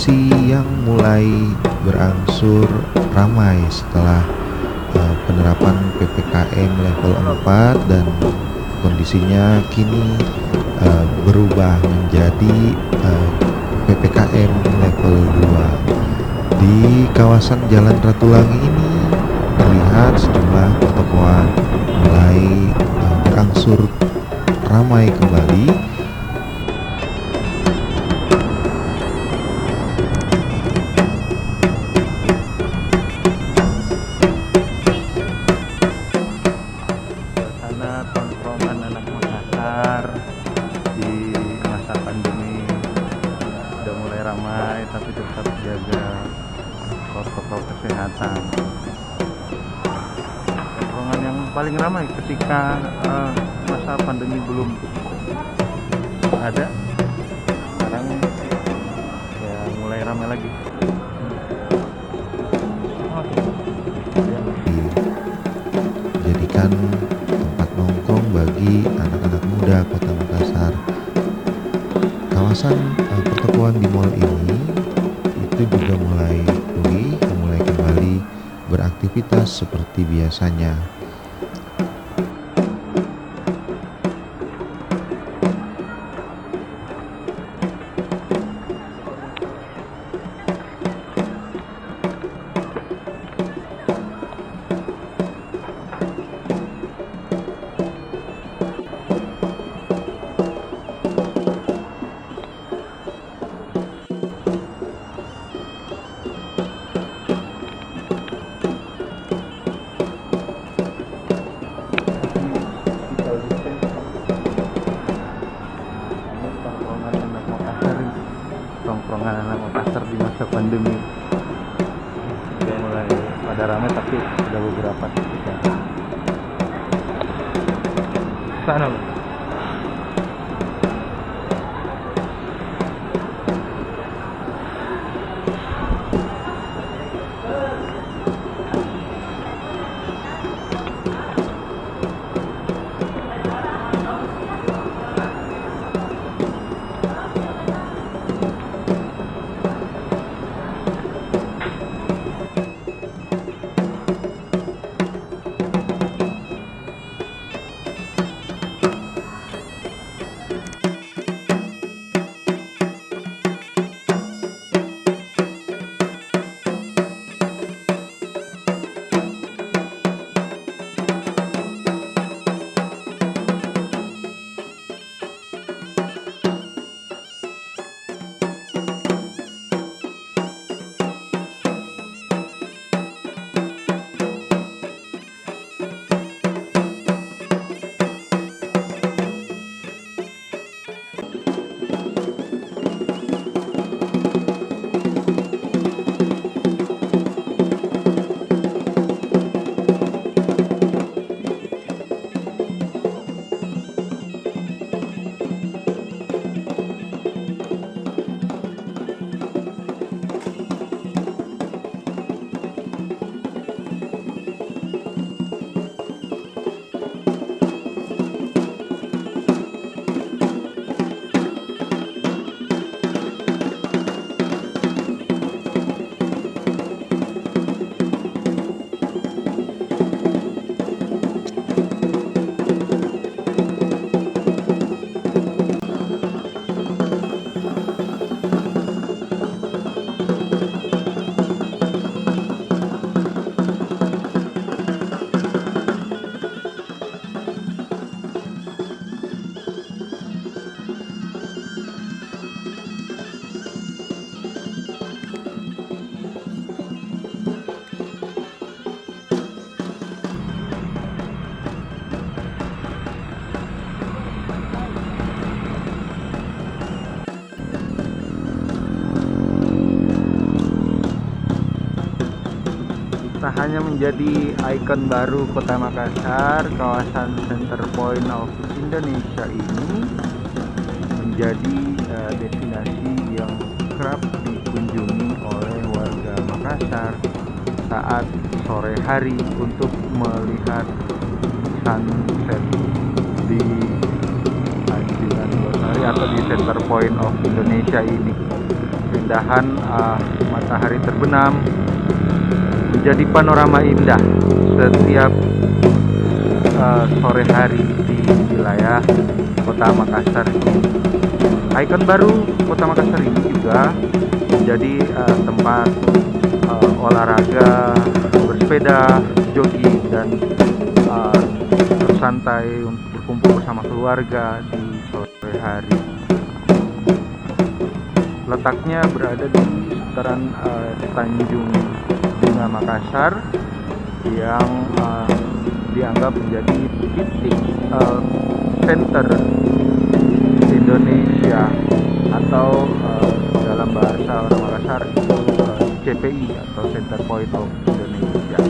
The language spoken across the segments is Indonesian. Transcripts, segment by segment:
kondisi yang mulai berangsur ramai setelah penerapan PPKM level 4 dan kondisinya kini berubah menjadi PPKM level 2. Di kawasan Jalan Ratulangi ini terlihat sejumlah pertokoan mulai berangsur ramai kembali. Suasana tongkrongan anak Makassar di masa pandemi udah mulai ramai, tapi tetap jaga protokol kesehatan. Tongkrongan yang paling ramai ketika masa pandemi belum ada, sekarang ya mulai ramai lagi. Dijadikan tempat nongkrong bagi anak-anak muda Kota Makassar. Kawasan pertokoan di mal ini itu juga mulai pulih, mulai kembali beraktivitas seperti biasanya. Tongkrongan anak Makassar di masa pandemi udah mulai pada ramai, tapi ada beberapa titik yang sana. Tak hanya menjadi ikon baru Kota Makassar, kawasan Center Point of Indonesia ini menjadi destinasi yang kerap dikunjungi oleh warga Makassar saat sore hari untuk melihat sunset di Anjungan Losari atau di Center Point of Indonesia ini. keindahan matahari terbenam menjadi panorama indah setiap sore hari di wilayah Kota Makassar ini. Ikon baru Kota Makassar ini juga menjadi tempat olahraga, bersepeda, jogging, dan bersantai untuk berkumpul bersama keluarga di sore hari. Letaknya berada di seputaran Tanjung Bunga Makassar yang dianggap menjadi titik center Indonesia, atau dalam bahasa orang Makassar itu CPI atau Center Point of Indonesia.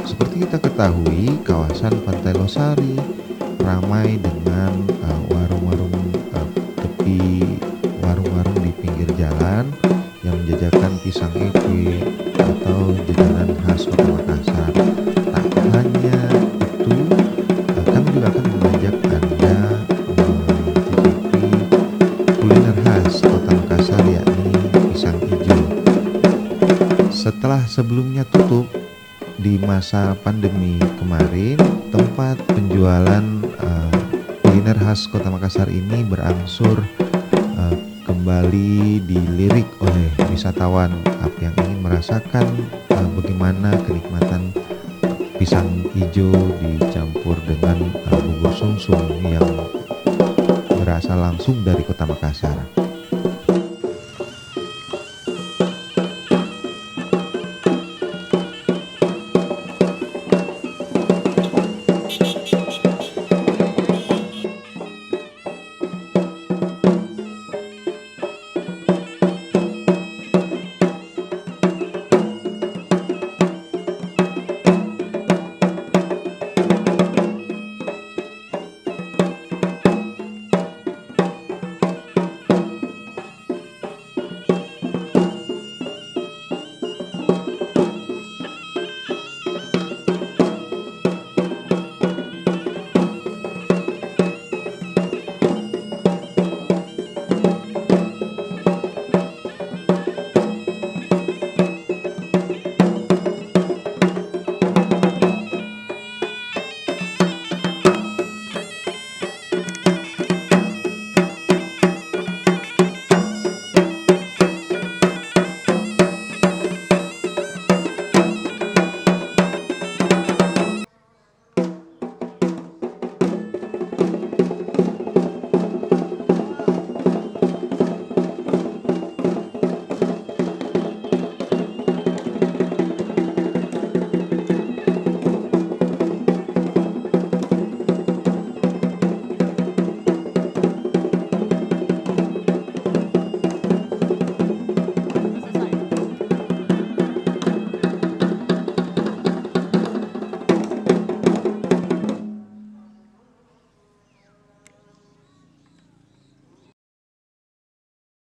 Seperti kita ketahui, kawasan Pantai Losari ramai dengan warung-warung tepi warung-warung di pinggir jalan yang menjajakan pisang epe atau jajanan khas Kota Makassar. Tak hanya itu, kami juga akan mengajak Anda mencicipi kuliner khas Kota Makassar, yakni pisang hijau. Setelah sebelumnya tutup di masa pandemi kemarin, tempat penjualan kuliner khas Kota Makassar ini berangsur kembali dilirik oleh wisatawan yang ingin merasakan bagaimana kenikmatan pisang hijau dicampur dengan bubur sumsum yang berasal langsung dari Kota Makassar.